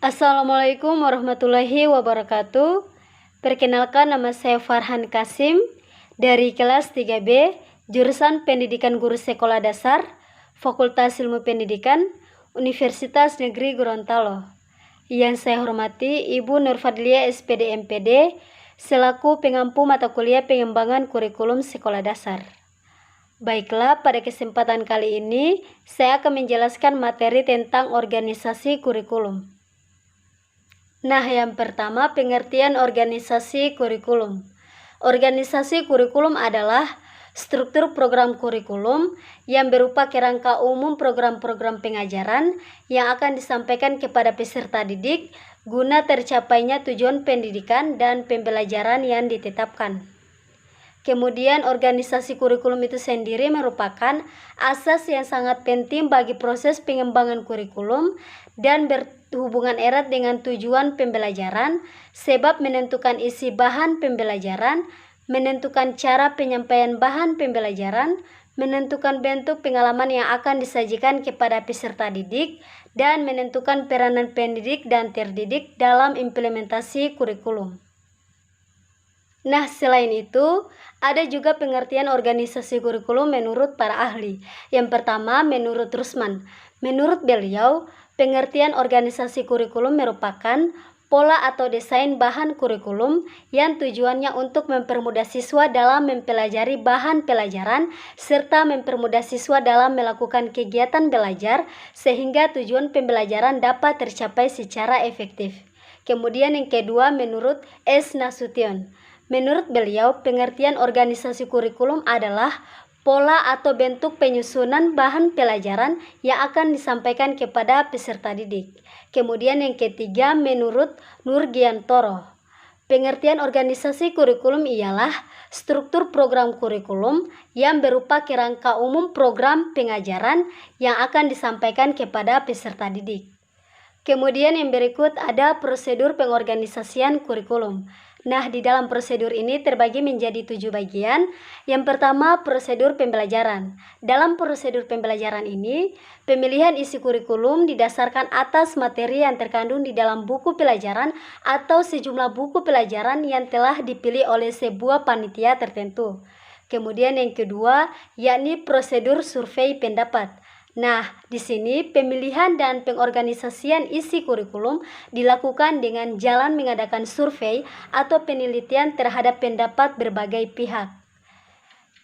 Assalamualaikum warahmatullahi wabarakatuh. Perkenalkan, nama saya Farhan Kasim dari kelas 3B, jurusan Pendidikan Guru Sekolah Dasar, Fakultas Ilmu Pendidikan, Universitas Negeri Gorontalo. Yang saya hormati Ibu Nurfadlia SPD MPD, selaku pengampu mata kuliah pengembangan kurikulum sekolah dasar. Baiklah, pada kesempatan kali ini saya akan menjelaskan materi tentang organisasi kurikulum. Nah, yang pertama, pengertian organisasi kurikulum. Organisasi kurikulum adalah struktur program kurikulum yang berupa kerangka umum program-program pengajaran yang akan disampaikan kepada peserta didik guna tercapainya tujuan pendidikan dan pembelajaran yang ditetapkan. Kemudian, organisasi kurikulum itu sendiri merupakan asas yang sangat penting bagi proses pengembangan kurikulum dan berhubungan erat dengan tujuan pembelajaran, sebab menentukan isi bahan pembelajaran, menentukan cara penyampaian bahan pembelajaran, menentukan bentuk pengalaman yang akan disajikan kepada peserta didik, dan menentukan peranan pendidik dan terdidik dalam implementasi kurikulum. Nah, selain itu, ada juga pengertian organisasi kurikulum menurut para ahli. Yang pertama, menurut Rusman. Menurut beliau, pengertian organisasi kurikulum merupakan pola atau desain bahan kurikulum yang tujuannya untuk mempermudah siswa dalam mempelajari bahan pelajaran serta mempermudah siswa dalam melakukan kegiatan belajar sehingga tujuan pembelajaran dapat tercapai secara efektif. Kemudian yang kedua, menurut S. Nasution. Menurut beliau, pengertian organisasi kurikulum adalah pola atau bentuk penyusunan bahan pelajaran yang akan disampaikan kepada peserta didik. Kemudian yang ketiga, menurut Nurgiantoro. Pengertian organisasi kurikulum ialah struktur program kurikulum yang berupa kerangka umum program pengajaran yang akan disampaikan kepada peserta didik. Kemudian yang berikut ada prosedur pengorganisasian kurikulum. Nah, di dalam prosedur ini terbagi menjadi 7 bagian. Yang pertama, prosedur pembelajaran. Dalam prosedur pembelajaran ini, pemilihan isi kurikulum didasarkan atas materi yang terkandung di dalam buku pelajaran atau sejumlah buku pelajaran yang telah dipilih oleh sebuah panitia tertentu. Kemudian yang kedua, yakni prosedur survei pendapat. Nah, di sini pemilihan dan pengorganisasian isi kurikulum dilakukan dengan jalan mengadakan survei atau penelitian terhadap pendapat berbagai pihak.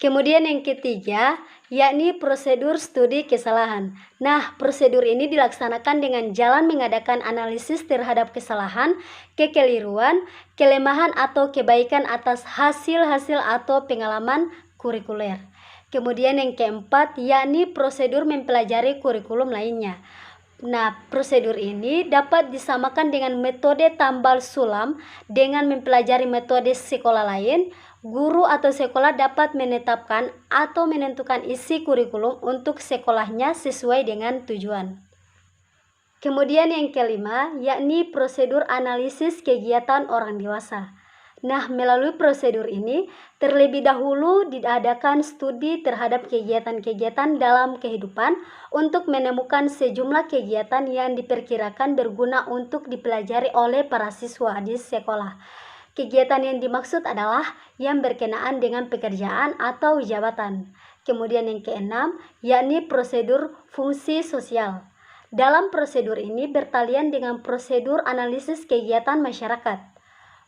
Kemudian yang ketiga, yakni prosedur studi kesalahan. Nah, prosedur ini dilaksanakan dengan jalan mengadakan analisis terhadap kesalahan, kekeliruan, kelemahan atau kebaikan atas hasil-hasil atau pengalaman kurikuler. Kemudian yang keempat, yakni prosedur mempelajari kurikulum lainnya. Nah, prosedur ini dapat disamakan dengan metode tambal sulam dengan mempelajari metode sekolah lain. Guru atau sekolah dapat menetapkan atau menentukan isi kurikulum untuk sekolahnya sesuai dengan tujuan. Kemudian yang kelima, yakni prosedur analisis kegiatan orang dewasa. Nah, melalui prosedur ini, terlebih dahulu diadakan studi terhadap kegiatan-kegiatan dalam kehidupan untuk menemukan sejumlah kegiatan yang diperkirakan berguna untuk dipelajari oleh para siswa di sekolah. Kegiatan yang dimaksud adalah yang berkenaan dengan pekerjaan atau jabatan. Kemudian yang keenam, yakni prosedur fungsi sosial. Dalam prosedur ini bertalian dengan prosedur analisis kegiatan masyarakat.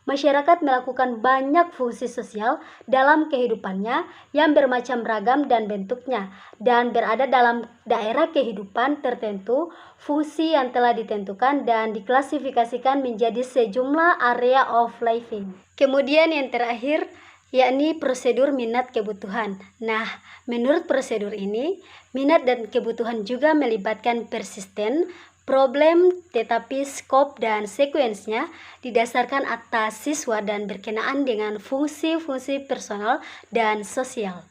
Masyarakat melakukan banyak fungsi sosial dalam kehidupannya yang bermacam ragam dan bentuknya, dan berada dalam daerah kehidupan tertentu. Fungsi yang telah ditentukan dan diklasifikasikan menjadi sejumlah area of living. Kemudian yang terakhir, yakni prosedur minat kebutuhan. Nah, menurut prosedur ini, minat dan kebutuhan juga melibatkan persisten, problem, tetapi skop dan sekuensnya didasarkan atas siswa dan berkenaan dengan fungsi-fungsi personal dan sosial.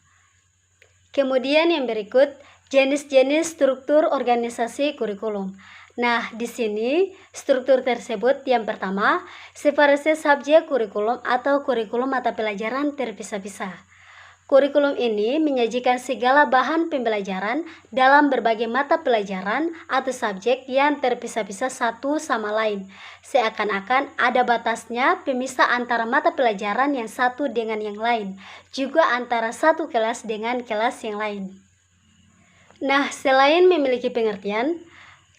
Kemudian yang berikut, jenis-jenis struktur organisasi kurikulum. Nah, di sini struktur tersebut yang pertama, separasi subjek kurikulum atau kurikulum mata pelajaran terpisah-pisah. Kurikulum ini menyajikan segala bahan pembelajaran dalam berbagai mata pelajaran atau subjek yang terpisah-pisah satu sama lain. Seakan-akan ada batasnya pemisah antara mata pelajaran yang satu dengan yang lain, juga antara satu kelas dengan kelas yang lain. Nah, selain memiliki pengertian,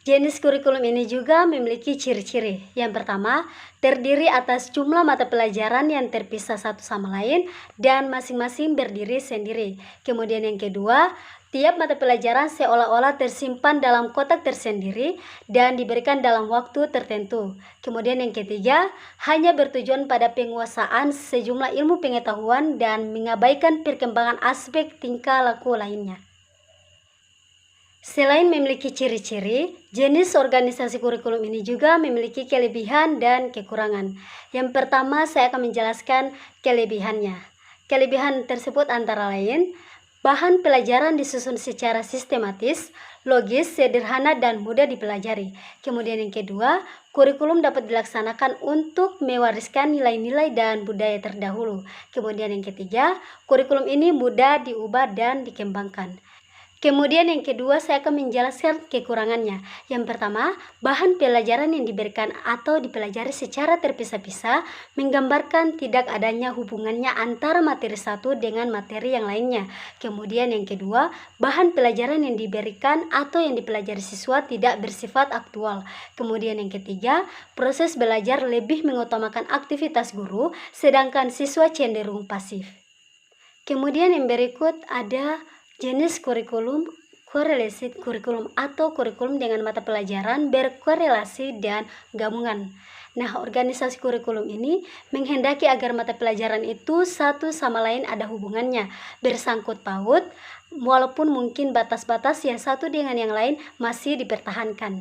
jenis kurikulum ini juga memiliki ciri-ciri. Yang pertama, terdiri atas jumlah mata pelajaran yang terpisah satu sama lain dan masing-masing berdiri sendiri. Kemudian yang kedua, tiap mata pelajaran seolah-olah tersimpan dalam kotak tersendiri dan diberikan dalam waktu tertentu. Kemudian yang ketiga, hanya bertujuan pada penguasaan sejumlah ilmu pengetahuan dan mengabaikan perkembangan aspek tingkah laku lainnya. Selain memiliki ciri-ciri, jenis organisasi kurikulum ini juga memiliki kelebihan dan kekurangan. Yang pertama, saya akan menjelaskan kelebihannya. Kelebihan tersebut antara lain, bahan pelajaran disusun secara sistematis, logis, sederhana, dan mudah dipelajari. Kemudian yang kedua, kurikulum dapat dilaksanakan untuk mewariskan nilai-nilai dan budaya terdahulu. Kemudian yang ketiga, kurikulum ini mudah diubah dan dikembangkan. Kemudian yang kedua, saya akan menjelaskan kekurangannya. Yang pertama, bahan pelajaran yang diberikan atau dipelajari secara terpisah-pisah menggambarkan tidak adanya hubungannya antara materi satu dengan materi yang lainnya. Kemudian yang kedua, bahan pelajaran yang diberikan atau yang dipelajari siswa tidak bersifat aktual. Kemudian yang ketiga, proses belajar lebih mengutamakan aktivitas guru, sedangkan siswa cenderung pasif. Kemudian yang berikut ada jenis kurikulum, korelasi kurikulum atau kurikulum dengan mata pelajaran berkorelasi dan gabungan. Nah, organisasi kurikulum ini menghendaki agar mata pelajaran itu satu sama lain ada hubungannya, bersangkut paut, walaupun mungkin batas-batas yang satu dengan yang lain masih dipertahankan.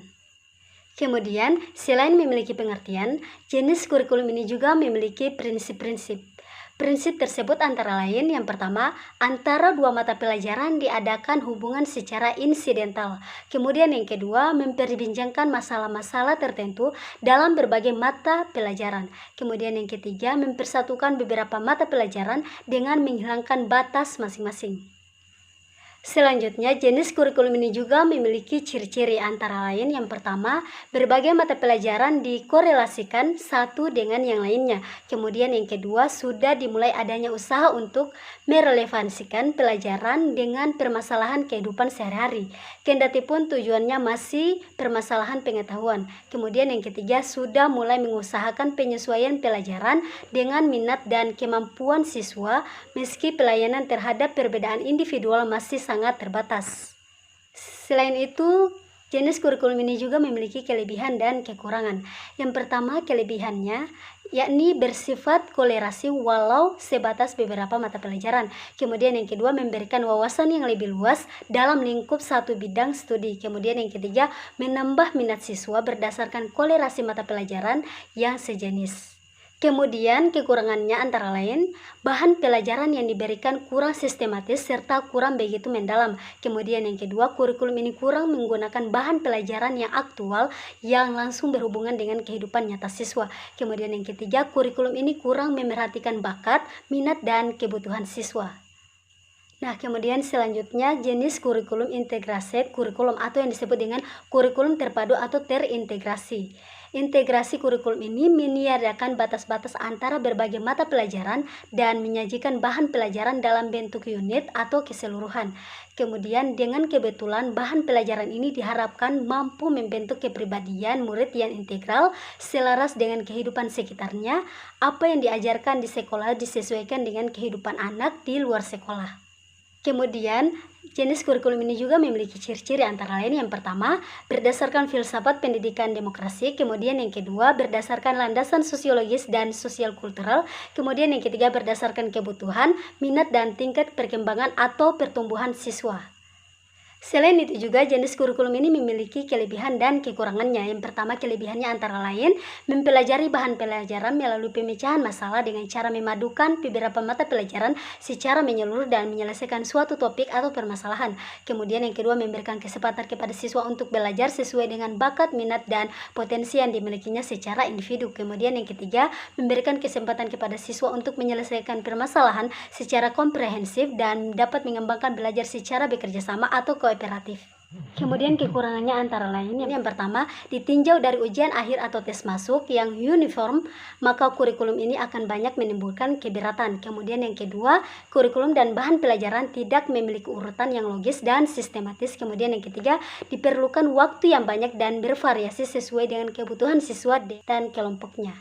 Kemudian, selain memiliki pengertian, jenis kurikulum ini juga memiliki prinsip-prinsip. Prinsip tersebut antara lain, yang pertama, antara dua mata pelajaran diadakan hubungan secara insidental. Kemudian yang kedua, memperbincangkan masalah-masalah tertentu dalam berbagai mata pelajaran. Kemudian yang ketiga, mempersatukan beberapa mata pelajaran dengan menghilangkan batas masing-masing. Selanjutnya, jenis kurikulum ini juga memiliki ciri-ciri antara lain. Yang pertama, berbagai mata pelajaran dikorelasikan satu dengan yang lainnya. Kemudian yang kedua, sudah dimulai adanya usaha untuk merelevansikan pelajaran dengan permasalahan kehidupan sehari-hari. Kendatipun tujuannya masih permasalahan pengetahuan. Kemudian yang ketiga, sudah mulai mengusahakan penyesuaian pelajaran dengan minat dan kemampuan siswa meski pelayanan terhadap perbedaan individual masih sangat terbatas. Selain itu, jenis kurikulum ini juga memiliki kelebihan dan kekurangan. Yang pertama, kelebihannya yakni bersifat kolerasi walau sebatas beberapa mata pelajaran. Kemudian yang kedua, memberikan wawasan yang lebih luas dalam lingkup satu bidang studi. Kemudian yang ketiga, menambah minat siswa berdasarkan kolerasi mata pelajaran yang sejenis. Kemudian kekurangannya antara lain, bahan pelajaran yang diberikan kurang sistematis serta kurang begitu mendalam. Kemudian yang kedua, kurikulum ini kurang menggunakan bahan pelajaran yang aktual yang langsung berhubungan dengan kehidupan nyata siswa. Kemudian yang ketiga, kurikulum ini kurang memerhatikan bakat, minat, dan kebutuhan siswa. Nah, kemudian selanjutnya jenis kurikulum integrasi kurikulum atau yang disebut dengan kurikulum terpadu atau terintegrasi. Integrasi kurikulum ini meniadakan batas-batas antara berbagai mata pelajaran dan menyajikan bahan pelajaran dalam bentuk unit atau keseluruhan. Kemudian dengan kebetulan bahan pelajaran ini diharapkan mampu membentuk kepribadian murid yang integral selaras dengan kehidupan sekitarnya. Apa yang diajarkan di sekolah disesuaikan dengan kehidupan anak di luar sekolah. Kemudian, jenis kurikulum ini juga memiliki ciri-ciri antara lain. Yang pertama, berdasarkan filsafat pendidikan demokrasi. Kemudian yang kedua, berdasarkan landasan sosiologis dan sosial kultural. Kemudian yang ketiga, berdasarkan kebutuhan, minat, dan tingkat perkembangan atau pertumbuhan siswa. Selain itu juga jenis kurikulum ini memiliki kelebihan dan kekurangannya. Yang pertama, kelebihannya antara lain mempelajari bahan pelajaran melalui pemecahan masalah dengan cara memadukan beberapa mata pelajaran secara menyeluruh dan menyelesaikan suatu topik atau permasalahan. Kemudian yang kedua, memberikan kesempatan kepada siswa untuk belajar sesuai dengan bakat, minat, dan potensi yang dimilikinya secara individu. Kemudian yang ketiga, memberikan kesempatan kepada siswa untuk menyelesaikan permasalahan secara komprehensif dan dapat mengembangkan belajar secara bekerja sama atau kooperatif. Kemudian kekurangannya antara lain, yang pertama, ditinjau dari ujian akhir atau tes masuk yang uniform, maka kurikulum ini akan banyak menimbulkan keberatan. Kemudian yang kedua, kurikulum dan bahan pelajaran tidak memiliki urutan yang logis dan sistematis. Kemudian yang ketiga, diperlukan waktu yang banyak dan bervariasi sesuai dengan kebutuhan siswa dan kelompoknya.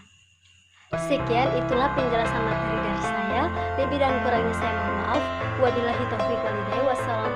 Sekian, itulah penjelasan materi dari saya. Lebih dan kurangnya saya mohon maaf. Wabillahi taufiq wal hidayah. Wassalamualaikum